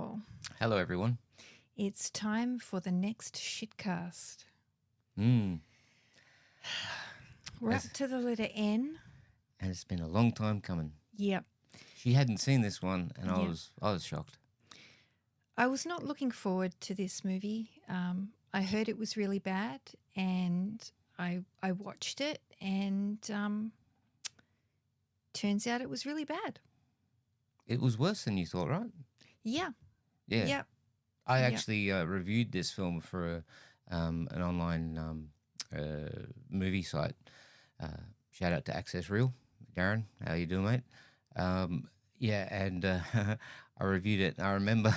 Paul. Hello, everyone. It's time for the next shitcast. Mm. We're up to the letter N. And it's been a long time coming. Yep. She hadn't seen this one, and Yep. I was shocked. I was not looking forward to this movie. I heard it was really bad, and I watched it, and turns out it was really bad. It was worse than you thought, right? Yeah. Yeah. Yep. I actually reviewed this film for an online movie site. Shout out to Access Reel. Darren, how you doing, mate? And I reviewed it. I remember,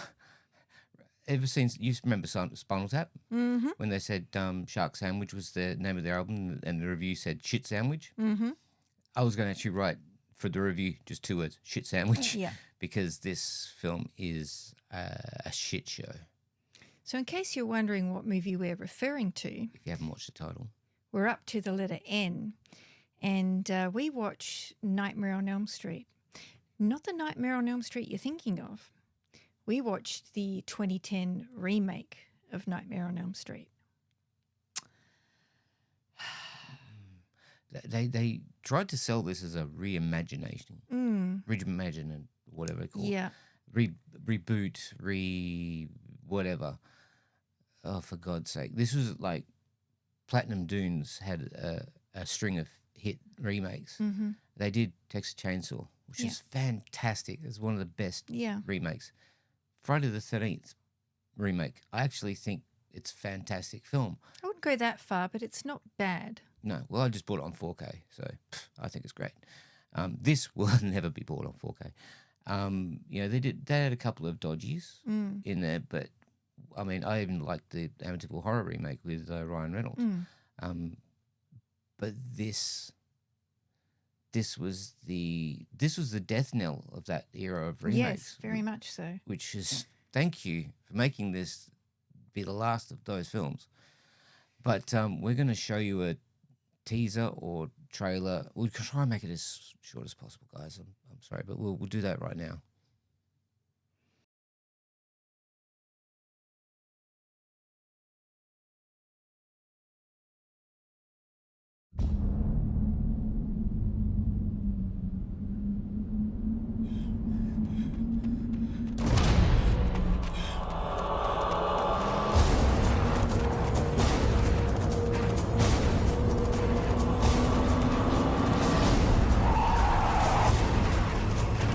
ever since, you remember Spinal Tap? Mm-hmm. When they said Shark Sandwich was the name of their album and the review said Shit Sandwich? Mm-hmm. I was going to actually write for the review just 2 words, Shit Sandwich. Yeah. Because this film is a shit show. So in case you're wondering what movie we're referring to, If you haven't watched the title. we're up to the letter N, and we watch Nightmare on Elm Street. Not the Nightmare on Elm Street you're thinking of. We watched the 2010 remake of Nightmare on Elm Street. They tried to sell this as a reimagination, reimagine, whatever they call it. Yeah. Reboot, whatever. Oh, for God's sake. This was like Platinum Dunes had a string of hit remakes. Mm-hmm. They did Texas Chainsaw, which is fantastic. It's one of the best remakes. Friday the 13th remake. I actually think it's a fantastic film. I wouldn't go that far, but it's not bad. No, well, I just bought it on 4K, so I think it's great. This will never be bought on 4K. They had a couple of dodgies in there, but I mean, I even liked the Amityville Horror remake with Ryan Reynolds. But this was the death knell of that era of remakes. Yes, very much so. Which is, thank you for making this be the last of those films. But we're going to show you a teaser or trailer. We'll try and make it as short as possible, guys. I'm sorry, but we'll do that right now.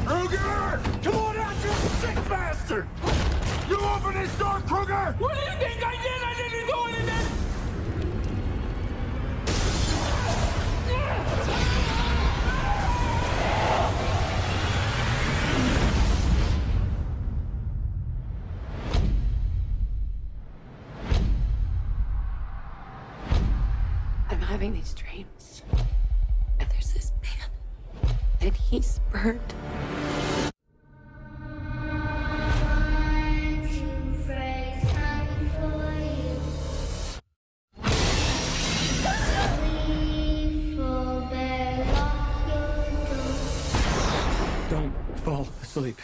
Krueger! Come on out, you sick bastard! You open this door, Krueger! What do you think I did? I didn't do anything! I'm having these dreams. And there's this man. And he's burned. Don't fall asleep.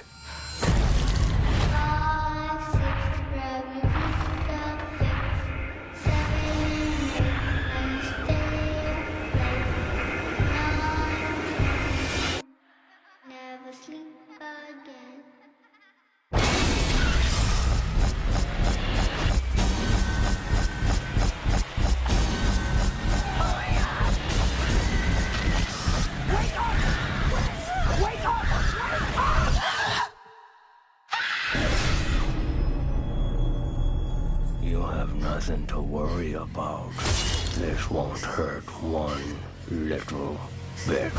Never sleep again. You have nothing to worry about. This won't hurt one little bit.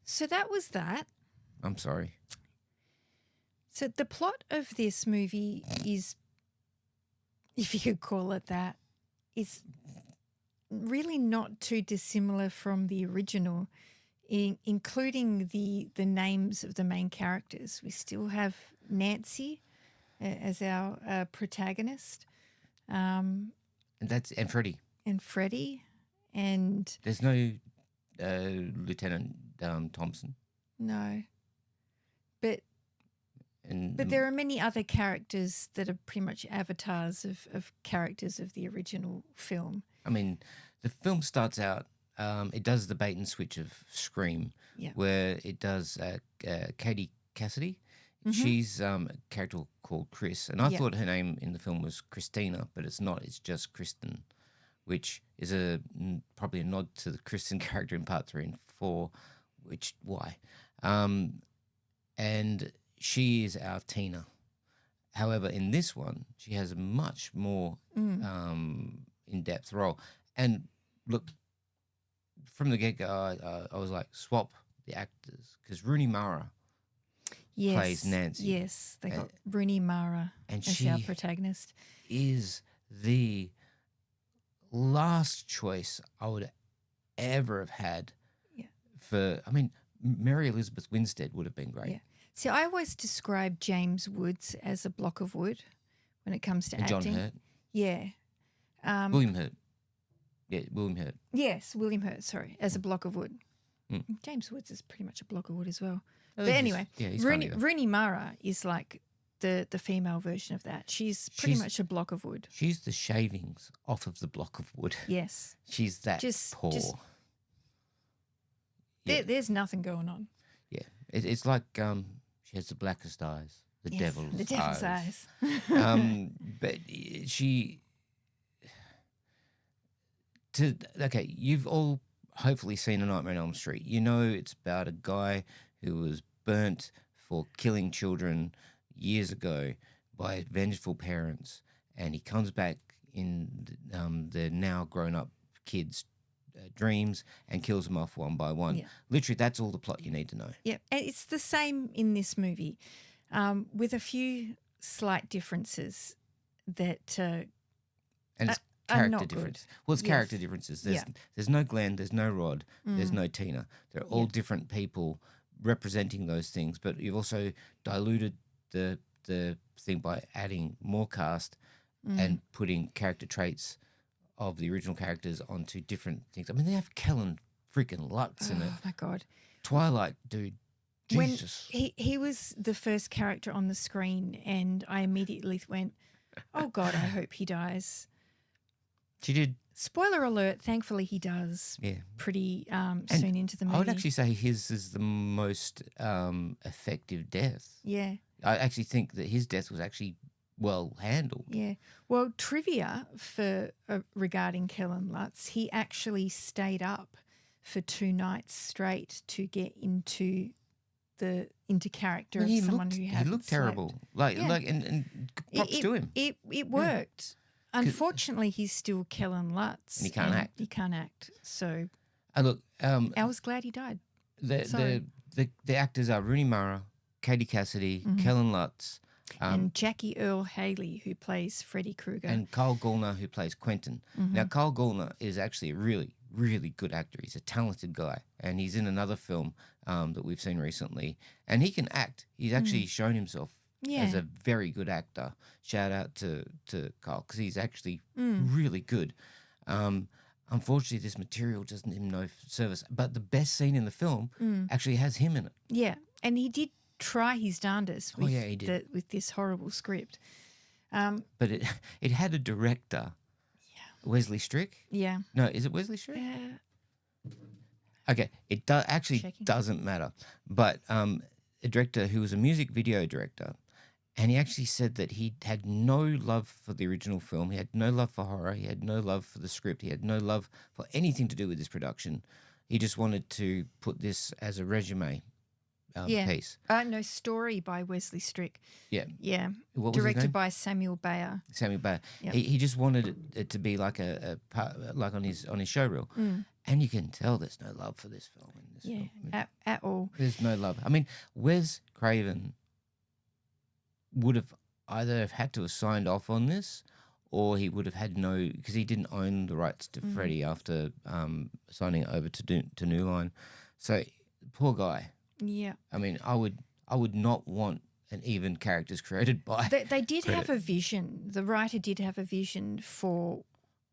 So that was that. I'm sorry. So the plot of this movie is, if you could call it that, is really not too dissimilar from the original, including the names of the main characters. We still have Nancy as our protagonist. and Freddy. and Freddy, and There's no Lieutenant Thompson. no, but And there are many other characters that are pretty much avatars of characters of the original film. I mean, the film starts out. It does the bait and switch of Scream, Yeah. where it does Katie Cassidy. She's a character called Chris, and I Yeah. thought her name in the film was Christina, but it's not. It's just Kristen, which is probably a nod to the Kristen character in Part 3 and 4. Which why? And she is our Tina. However, in this one, she has a much more in-depth role. And look, from the get-go, I was like, swap the actors, because Rooney Mara plays Nancy. Yes, they got Rooney Mara and as she our protagonist. is the last choice I would ever have had. Yeah. For, I mean, Mary Elizabeth Winstead would have been great. Yeah. See, I always describe James Woods as a block of wood when it comes to And John acting. Hurt. Yeah. William Hurt. Yeah, William Hurt. Yes, William Hurt, sorry, as a block of wood. Mm. James Woods is pretty much a block of wood as well. Oh, But he's- anyway, yeah, he's funny though. Rooney Mara is like the female version of that. She's pretty She's- much a block of wood. She's the shavings off of the block of wood. Yes. She's that Just- poor. just- Yeah. There's nothing going on. Yeah, it's like she has the blackest eyes, the Yes, devil's the devil's eyes. But she okay, you've all hopefully seen A Nightmare on Elm Street. You know it's about a guy who was burnt for killing children years ago by vengeful parents, and he comes back in the now grown up kids' dreams and kills them off one by one. Yeah. Literally, that's all the plot you need to know. Yeah, and it's the same in this movie, with a few slight differences that And it's are character not difference. good. Well, it's character Yes. differences. Yeah. There's no Glenn, there's no Rod, there's no Tina. They're all Yeah. different people representing those things, but you've also diluted the thing by adding more cast and putting character traits of the original characters onto different things. I mean, they have Kellen freaking Lutz in it. Oh my God. Twilight, dude. Jesus. When he was the first character on the screen, and I immediately went, oh God, I hope he dies. She did, Spoiler alert, thankfully he does yeah. pretty soon into the movie. I would actually say his is the most effective death. Yeah, I actually think that his death was actually well handled. yeah. Well, trivia for regarding Kellen Lutz, he actually stayed up for 2 nights straight to get into character Well, of someone looked, who he hadn't looked slept. terrible. Like Yeah. and props to him. It worked. Unfortunately, he's still Kellen Lutz. And he can't act. He can't act. So Look, I was glad he died. Sorry. the actors are Rooney Mara, Katie Cassidy, Kellen Lutz, And Jackie Earle Haley, who plays Freddy Krueger. and Kyle Gallner, who plays Quentin. Now, Kyle Gallner is actually a really, really good actor. He's a talented guy, and he's in another film that we've seen recently, and he can act. He's actually shown himself as Yeah. a very good actor. Shout out to Kyle, because he's actually really good. Unfortunately, this material doesn't him no service, but the best scene in the film actually has him in it. Yeah, and he did try his darndest with, yeah, he did. with this horrible script. But it had a director, Wesley Strick. Yeah. No, is it Wesley Strick? Okay, it actually Checking. doesn't matter. But a director who was a music video director, and he actually said that he had no love for the original film. He had no love for horror. He had no love for the script. He had no love for anything to do with this production. He just wanted to put this as a resume piece. No, story by Wesley Strick. Yeah. Yeah. What was his Directed name? by Samuel Bayer. Samuel Bayer. Yep. He just wanted it to be like a part, like on his showreel, and you can tell there's no love for this film. In this Yeah, film. at all. There's no love. I mean, Wes Craven would have either have had to have signed off on this, or he would have had no, because he didn't own the rights to Freddy after signing it over to New Line. So poor guy. Yeah. I mean, I would not want an even characters created by. They did have a vision. The writer did have a vision for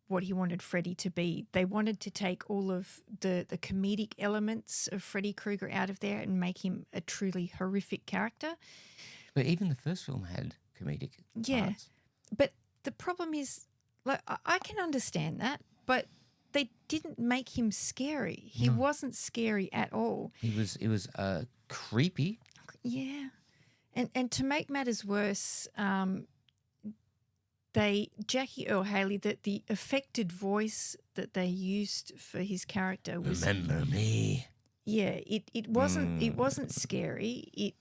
what he wanted Freddy to be. They wanted to take all of the comedic elements of Freddy Krueger out of there and make him a truly horrific character. But even the first film had comedic parts. But the problem is, like, I can understand that, but they didn't make him scary. He wasn't scary at all. It was creepy. Yeah. And to make matters worse, Jackie Earle Haley, the affected voice that they used for his character was Remember me. Yeah, it wasn't scary. It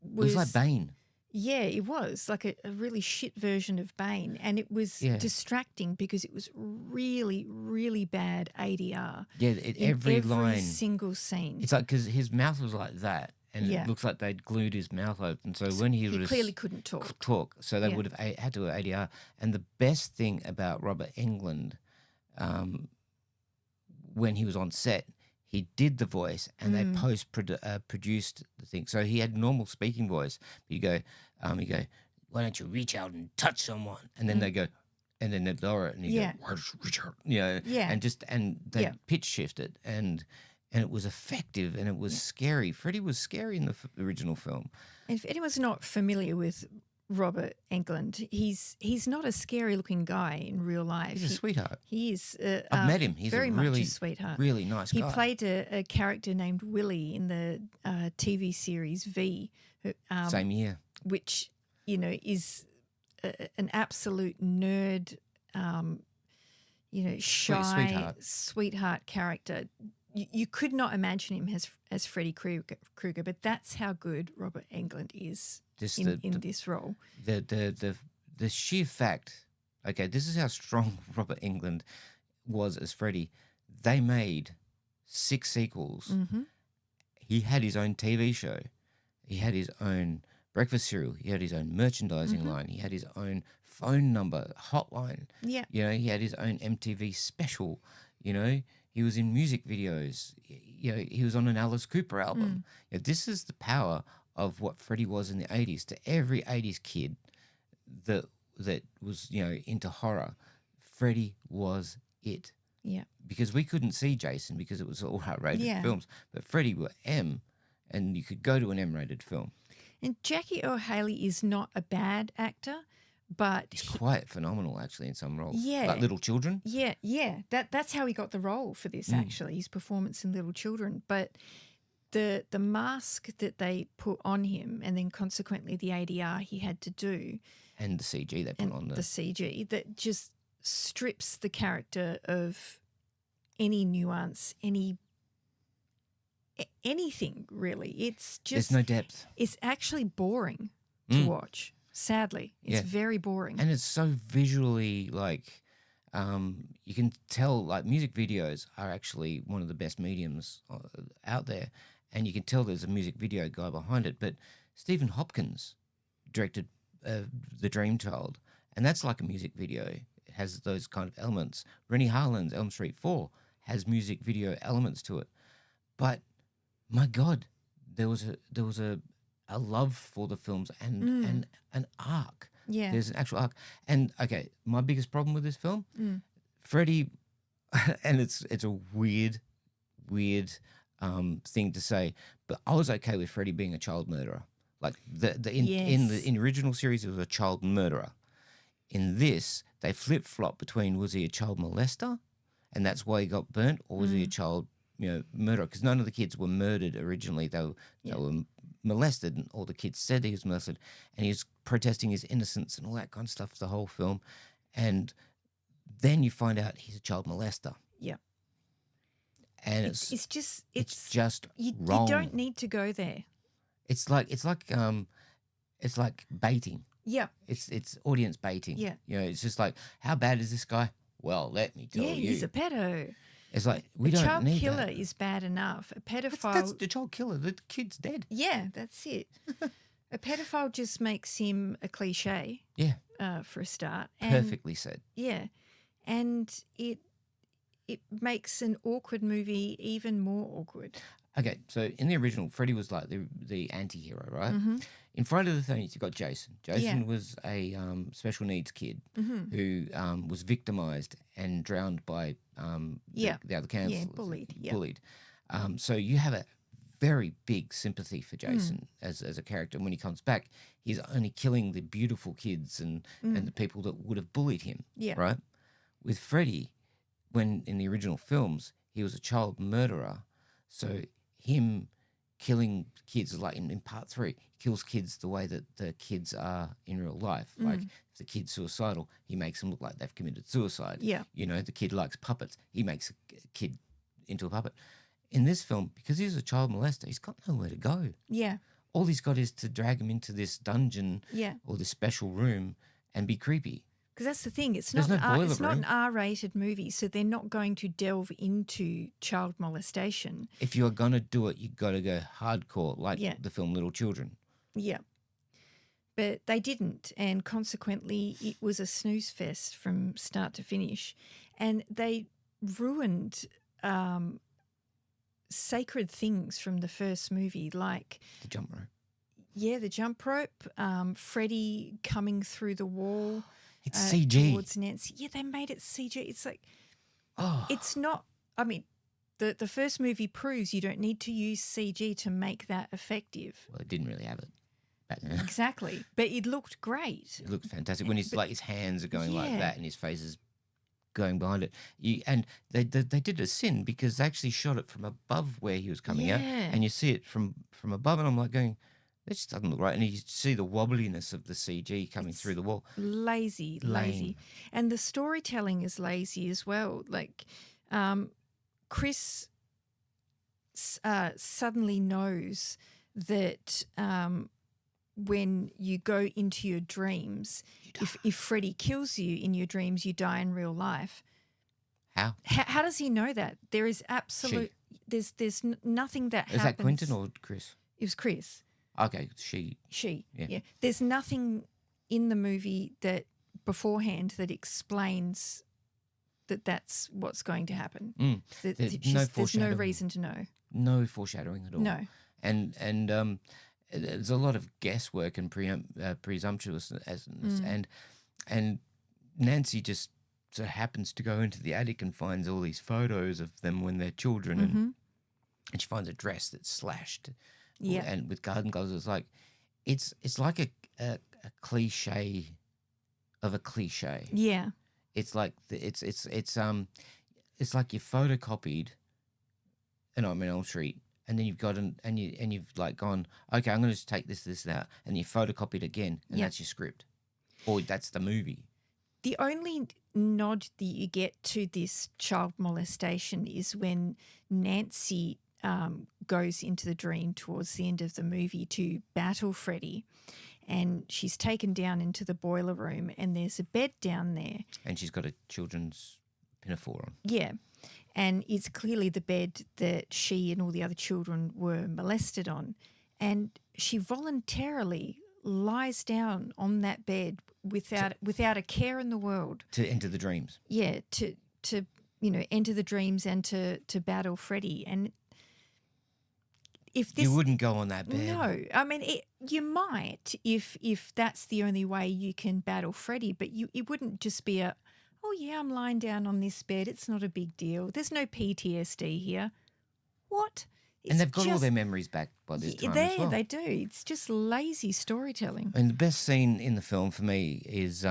was like Bane. Yeah, it was like a really shit version of Bane, and it was distracting because it was really, really bad ADR. Yeah, every line, single scene. It's like because his mouth was like that, and it looks like they'd glued his mouth open. So when he clearly couldn't talk. So they would have had to have ADR. And the best thing about Robert Englund, when he was on set, he did the voice, and they produced the thing. So he had normal speaking voice. But you go, why don't you reach out and touch someone? And then they go, and then they lower it, and you go, why don't you reach out? And they pitch shift it, and it was effective, and it was scary. Freddy was scary in the original film. And if anyone's not familiar with Robert Englund, he's not a scary looking guy in real life. He's a sweetheart. He is. I've met him. He's very a really, much a sweetheart. Really nice guy. He played a character named Willie in the TV series V. Same year. Which, is an absolute nerd, shy sweetheart character. You could not imagine him as Freddy Krueger, but that's how good Robert Englund is in this role. The sheer fact, okay, this is how strong Robert Englund was as Freddy. They made 6 sequels. Mm-hmm. He had his own TV show. He had his own breakfast cereal. He had his own merchandising line. He had his own phone number, hotline. Yeah. He had his own MTV special, He was in music videos. He was on an Alice Cooper album. This is the power of what Freddy was in the 80s. To every 80s kid that was, into horror, Freddy was it. Yeah. Because we couldn't see Jason because it was all R-rated films. But Freddy were M, and you could go to an M-rated film. And Jackie Earle Haley is not a bad actor, but he's quite phenomenal actually in some roles. Yeah. Like Little Children. Yeah. That's how he got the role for this actually, his performance in Little Children. But the mask that they put on him, and then consequently the ADR he had to do. And the CG they put on the CG that just strips the character of any nuance, anything really. It's just, there's no depth. It's actually boring to watch. Sadly, it's very boring. And it's so visually like, you can tell like music videos are actually one of the best mediums out there. And you can tell there's a music video guy behind it. But Stephen Hopkins directed The Dream Child, and that's like a music video. It has those kind of elements. Rennie Harlan's Elm Street 4 has music video elements to it. But my God, there was a love for the films and an arc. Yeah. There's an actual arc. And okay, my biggest problem with this film, Freddy, and it's a weird thing to say, but I was okay with Freddy being a child murderer. Like in the original series, he was a child murderer. In this, they flip-flop between was he a child molester, and that's why he got burnt, or was he a child murderer? Because none of the kids were murdered originally. They were molested, and all the kids said he was molested, and he was protesting his innocence and all that kind of stuff the whole film. And then you find out he's a child molester. Yeah. And it's just wrong. You don't need to go there. It's like baiting. Yeah. It's audience baiting. Yeah. It's just like, how bad is this guy? Well, let me tell you. Yeah, he's a pedo. It's like, we don't need that. A child killer is bad enough. A pedophile. That's the child killer. The kid's dead. Yeah, that's it. A pedophile just makes him a cliche. Yeah. For a start. Perfectly said. Yeah. And it makes an awkward movie even more awkward. Okay, so in the original, Freddy was like the anti-hero, right? Mm-hmm. In Friday the 13th, you got Jason. Jason Yeah. was a special needs kid Mm-hmm. who was victimized and drowned by Yeah. the other counselors. bullied, yeah. Bullied. So you have a very big sympathy for Mm. Jason as a character. And when he comes back, he's only killing the beautiful kids and the people that would have bullied him, Yeah. right? With Freddy, when in the original films, he was a child murderer. So him killing kids, like in part 3, he kills kids the way that the kids are in real life. Like if the kid's suicidal, he makes them look like they've committed suicide. Yeah. You know, the kid likes puppets. He makes a kid into a puppet. In this film, because he's a child molester, he's got nowhere to go. Yeah. All he's got is to drag him into this dungeon Yeah. or this special room and be creepy. Because that's the thing. It's There's not no boiler it's not room. an R-rated movie, so they're not going to delve into child molestation. If you're going to do it, you've got to go hardcore, like Yeah. the film Little Children. Yeah. But they didn't, and consequently it was a snooze fest from start to finish. And they ruined sacred things from the first movie, like, The jump rope. yeah, the jump rope, Freddy coming through the wall It's CG. towards Nancy. Yeah, they made it CG. It's like, Oh, it's not, I mean, the first movie proves you don't need to use CG to make that effective. well, it didn't really have it back then. Exactly. But it looked great. It looked fantastic when his like his hands are going like Yeah. that and his face is going behind it. And they did a sin because they actually shot it from above where he was coming out, Yeah. and you see it from above, and I'm like going, that just doesn't look right. And you see the wobbliness of the CG coming through the wall. Lazy. Lame. And the storytelling is lazy as well. Like, Chris suddenly knows that when you go into your dreams, if Freddy kills you in your dreams, you die in real life. How? How does he know that? There is absolute. There's nothing that Is happens. that Quentin or Chris? It was Chris. Okay, she. Yeah. Yeah. There's nothing in the movie that beforehand that explains that that's what's going to happen. There's no There's no foreshadowing. reason to know. No foreshadowing at all. No. And there's a lot of guesswork and presumptuousness, and Nancy just so happens to go into the attic and finds all these photos of them when they're children, and she finds a dress that's slashed, Yeah. and with garden gloves. It's like it's like a cliche of a cliche. Yeah. It's like it's like you photocopied an Nightmare on Elm Street, and then you've got and you've like gone, okay, I'm going to just take this out, and you photocopy it again, and Yep. that's your script, or that's the movie. The only nod that you get to this child molestation is when Nancy goes into the dream towards the end of the movie to battle Freddy, and she's taken down into the boiler room, and there's a bed down there. And she's got a children's pinafore on. Yeah. And it's clearly the bed that she and all the other children were molested on. And she voluntarily lies down on that bed without a care in the world. To enter the dreams. Yeah, to enter the dreams and to battle Freddy. And if this You wouldn't go on that bed. No, I mean you might if that's the only way you can battle Freddy, but it wouldn't just be oh yeah, I'm lying down on this bed. It's not a big deal. There's no PTSD here. What? And they've got all their memories back by this time as well. They do. It's just lazy storytelling. And the best scene in the film for me is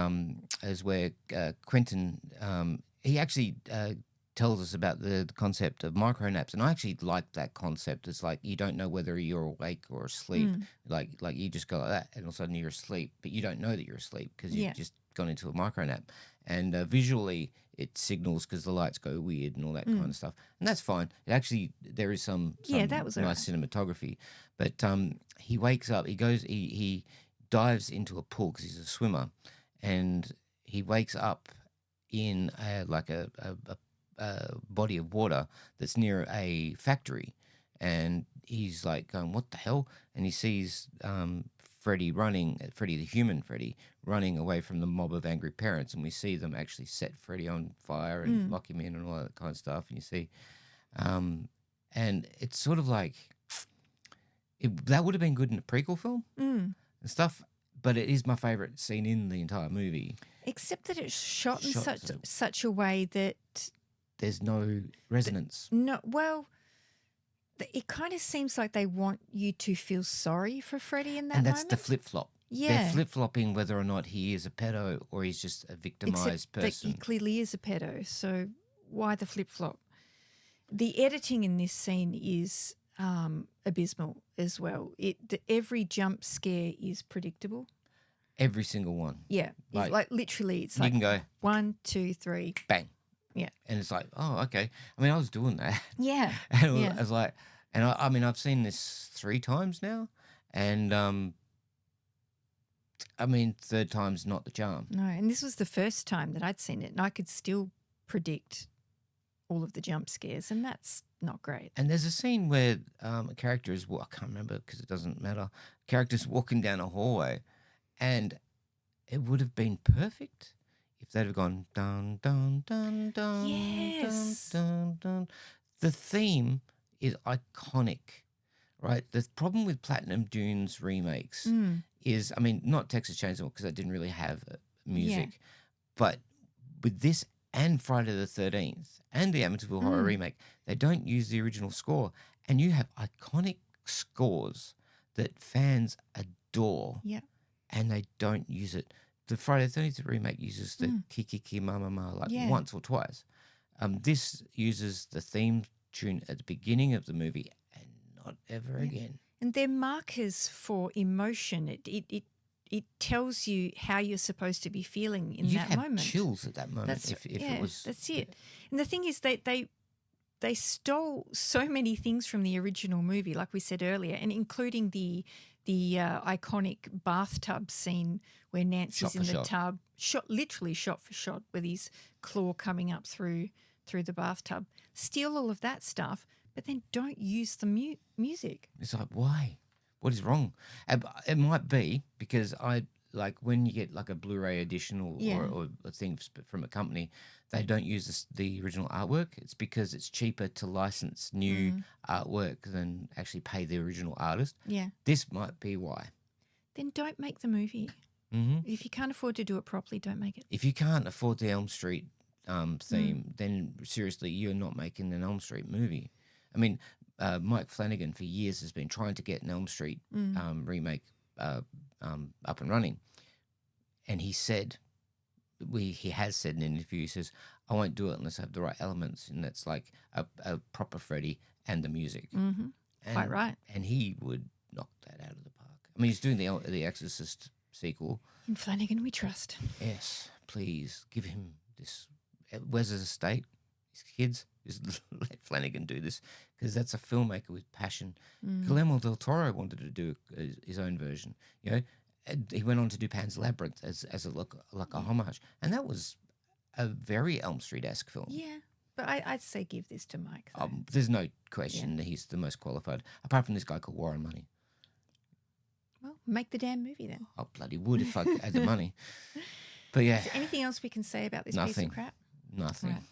where Quentin he actually tells us about the concept of micro naps, and I actually like that concept. It's like you don't know whether you're awake or asleep. Like you just go like that, and all of a sudden you're asleep, but you don't know that you're asleep because you've just gone into a micro nap. And visually, it signals because the lights go weird and all that kind of stuff, and that's fine. It actually there is some that was nice cinematography, but he wakes up. He dives into a pool because he's a swimmer, and he wakes up in a body of water that's near a factory, and he's like going, what the hell? And he sees Freddy the human Freddy running away from the mob of angry parents, and we see them actually set Freddy on fire and lock him in and all that kind of stuff. And you see And it's sort of like that would have been good in a prequel film and stuff, but it is my favorite scene in the entire movie. Except that it's shot in Shot such a way that There's no resonance. it kind of seems like they want you to feel sorry for Freddy in that And that's moment. the flip-flop. Yeah. They're flip-flopping whether or not he is a pedo or he's just a victimized Except that person. he clearly is a pedo, so why the flip-flop? The editing in this scene is abysmal as well. Every jump scare is predictable. Every single one. Yeah, like literally, it's You like can go 1, 2, 3, bang. yeah, And it's like, oh, okay. I mean, I was doing that. yeah, And yeah. I was like, and I mean, I've seen this 3 times now. And I mean, third time's not the charm. No, and this was the first time that I'd seen it, and I could still predict all of the jump scares, and that's not great. And there's a scene where a character is, I can't remember because it doesn't matter, character's walking down a hallway, and it would have been perfect if they'd have gone dun, dun, dun, dun, Yes. dun, dun, dun. The theme is iconic, right? The problem with Platinum Dunes remakes is, I mean, not Texas Chainsaw because that didn't really have music, but with this and Friday the 13th and the Amityville Horror remake, they don't use the original score. And you have iconic scores that fans adore Yeah. and they don't use it. The Friday the 13th remake uses the Kiki Mama Ma like once or twice. This uses the theme tune at the beginning of the movie and not ever again. And they're markers for emotion. It tells you how you're supposed to be feeling in You'd that have moment. chills at that moment if it was. That's it. And the thing is, they stole so many things from the original movie, like we said earlier, and including the iconic bathtub scene where Nancy's in the tub, literally shot for shot, with his claw coming up through the bathtub. Steal all of that stuff, but then don't use the music. It's like, why? What is wrong? It might be because like when you get like a Blu-ray edition or a thing from a company, they don't use the original artwork. It's because it's cheaper to license new artwork than actually pay the original artist. Yeah. This might be why. Then don't make the movie. Mm-hmm. If you can't afford to do it properly, don't make it. If you can't afford the Elm Street theme, then seriously, you're not making an Elm Street movie. I mean, Mike Flanagan for years has been trying to get an Elm Street remake up and running. And he said, he has said in an interview, he says, I won't do it unless I have the right elements. And that's like a proper Freddy and the music. Mm-hmm. Quite right. And he would knock that out of the park. I mean, he's doing the Exorcist sequel. In Flanagan we trust. Yes, please give him this. Where's his estate? His kids? Just let Flanagan do this because that's a filmmaker with passion. Guillermo del Toro wanted to do his own version. You know, and he went on to do Pan's Labyrinth as a homage, and that was a very Elm Street-esque film. Yeah, but I'd say give this to Mike. There's no question that he's the most qualified, apart from this guy called Warren Money. Well, make the damn movie then. I bloody would if I had the money. But yeah, Is there anything else we can say about this piece Nothing. of crap? nothing. Right.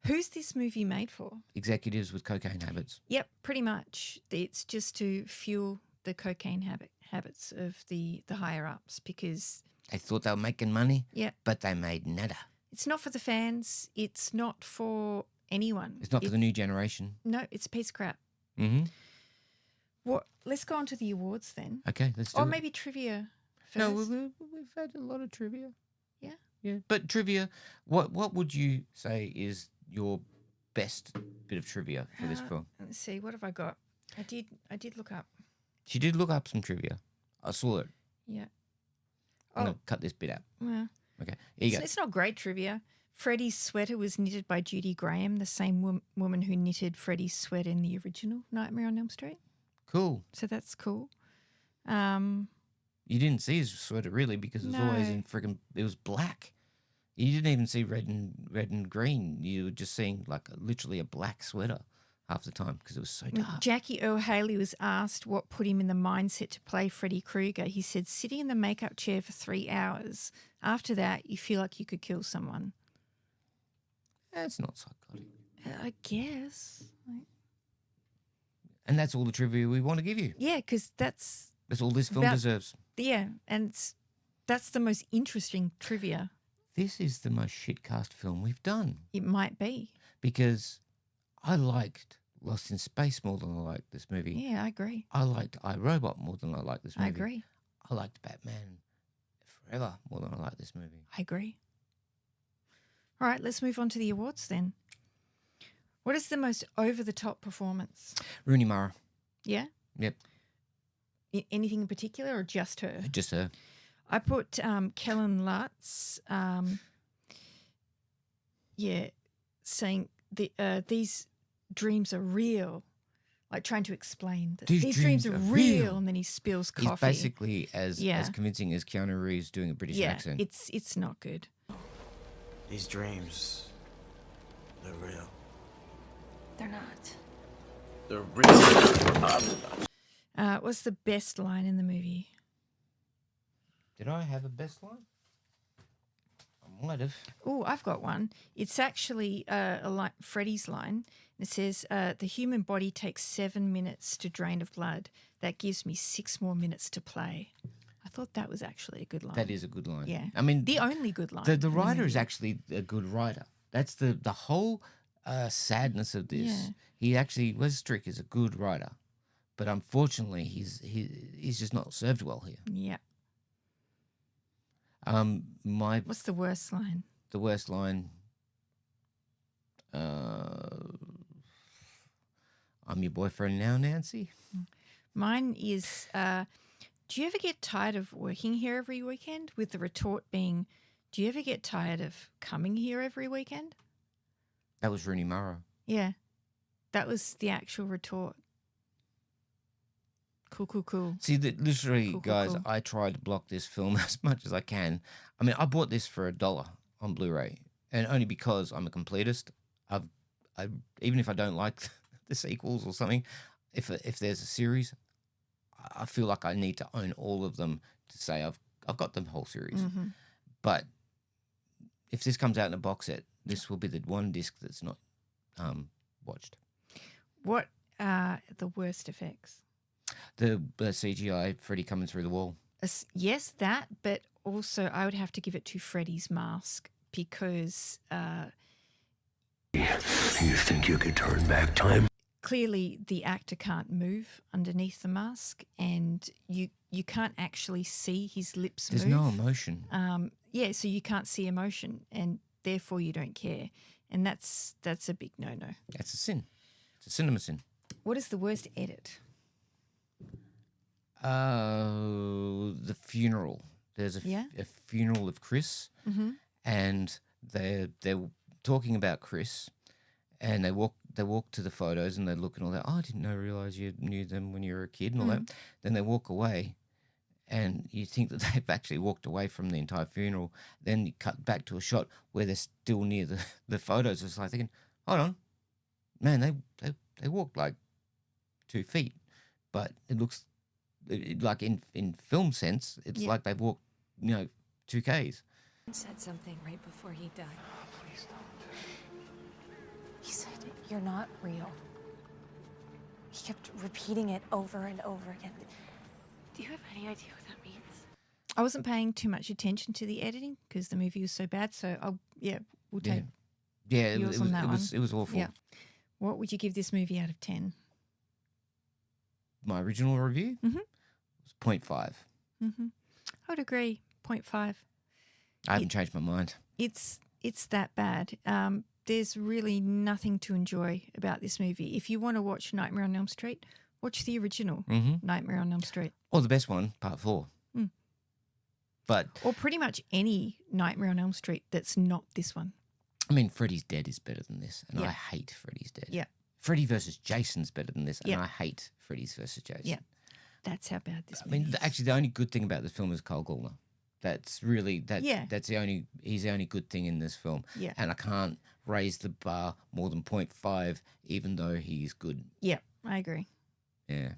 Who's this movie made for? Executives with cocaine habits. Yep, pretty much. It's just to fuel the cocaine habits of the higher ups because They thought they were making money, yeah, but they made nada. it's not for the fans. It's not for anyone. It's not for the new generation. No, it's a piece of crap. Mm-hmm. What? Let's go on to the awards then, Okay, let's do or it. maybe trivia first. No, we've had a lot of trivia. Yeah. Yeah, but trivia, what would you say is your best bit of trivia for this film? Let's see. What have I got? I did look up. She did look up some trivia. I saw it. Yeah. I'm going to cut this bit out. Well, Okay, here you go. it's not great trivia. Freddy's sweater was knitted by Judy Graham, the same woman who knitted Freddy's sweater in the original Nightmare on Elm Street. Cool. So that's cool. You didn't see his sweater really because it was always No. in friggin' it was black. You didn't even see red and green. You were just seeing like literally a black sweater half the time because it was so dark. Jackie Earle Haley was asked what put him in the mindset to play Freddy Krueger. He said, sitting in the makeup chair for 3 hours. After that, you feel like you could kill someone. That's not psychotic. I guess. And that's all the trivia we want to give you. Yeah, because that's That's all this film About- deserves. and that's the most interesting trivia. This is the most shitcast film we've done It might be. because I liked Lost in Space more than I liked this movie. Yeah, I agree. I liked iRobot more than I liked this movie. I agree. I liked Batman Forever more than I liked this movie. I agree. All right, let's move on to the awards then. What is the most over-the-top performance? Rooney Mara. Yeah? Yep. Anything in particular or just her? Just her. I put Kellen Lutz, saying these dreams are real, like trying to explain that these dreams are real, and then he spills coffee. He's basically as convincing as Keanu Reeves doing a British accent. It's not good. These dreams, they're real. They're not. They're real. What's the best line in the movie? Did I have a best line? I might have. Oh, I've got one. It's actually Freddy's line. It says, the human body takes 7 minutes to drain of blood. That gives me 6 more minutes to play. I thought that was actually a good line. That is a good line. Yeah. I mean, the only good line. The writer is actually a good writer. That's the whole sadness of this. Yeah. He actually, Wes Strick is a good writer, but unfortunately, he's just not served well here. Yeah. What's the worst line? The worst line. I'm your boyfriend now, Nancy. Mine is, do you ever get tired of working here every weekend? With the retort being, do you ever get tired of coming here every weekend? That was Rooney Mara. Yeah. That was the actual retort. Cool. See, literally, Cool, guys, cool. I tried to block this film as much as I can. I mean, I bought this for $1 on Blu-ray, and only because I'm a completist. Even if I don't like the sequels or something, if there's a series, I feel like I need to own all of them to say I've got the whole series. Mm-hmm. But if this comes out in a box set, this will be the one disc that's not watched. What are the worst effects? The CGI Freddy coming through the wall. Yes, that, but also I would have to give it to Freddy's mask because You think you could turn back time? clearly the actor can't move underneath the mask and you can't actually see his lips There's move. no emotion. So you can't see emotion and therefore you don't care. And that's a big no-no. That's a sin. It's a cinema sin. What is the worst edit? The funeral. There's a funeral of Chris, and they're talking about Chris, and they walk to the photos and they look and all that. Oh, I didn't realize you knew them when you were a kid and all that. Then they walk away, and you think that they've actually walked away from the entire funeral. Then you cut back to a shot where they're still near the photos. It's like thinking, hold on, man, they walked like 2 feet, but it looks like in film sense, it's like they've walked 2 Ks. Said something right before he died. Please don't. He said, "You're not real." He kept repeating it over and over again. Do you have any idea what that means? I wasn't paying too much attention to the editing because the movie was so bad. So we'll take yours on that one. It was awful. Yeah. What would you give this movie out of 10? My original review was 0.5. Mm-hmm. I would agree. 0.5. I haven't changed my mind. It's that bad. There's really nothing to enjoy about this movie. If you want to watch Nightmare on Elm Street, watch the original Nightmare on Elm Street. Or the best one, Part 4. But Or pretty much any Nightmare on Elm Street that's not this one. I mean, Freddy's Dead is better than this, and Yeah. I hate Freddy's Dead. Yeah. Freddy versus Jason's better than this, and Yeah. I hate Freddy's versus Jason. Yeah. That's how bad this I movie mean, is. actually, the only good thing about this film is Cole Gallner. That's really That's he's the only good thing in this film. Yeah. And I can't raise the bar more than 0.5, even though he's good. Yeah, I agree. Yeah.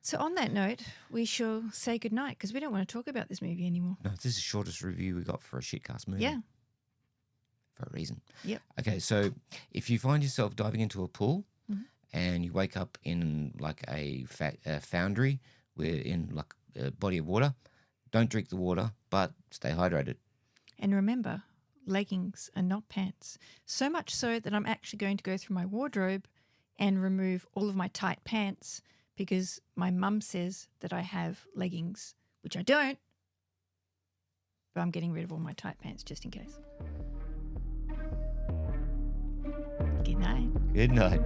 So on that note, we shall say goodnight because we don't want to talk about this movie anymore. No, this is the shortest review we got for a shitcast movie. Yeah. For a reason. Yep. Okay, so if you find yourself diving into a pool and you wake up in like a foundry, where in like a body of water. Don't drink the water, but stay hydrated. And remember, leggings are not pants. So much so that I'm actually going to go through my wardrobe and remove all of my tight pants because my mum says that I have leggings, which I don't. But I'm getting rid of all my tight pants just in case. Good night. Good night.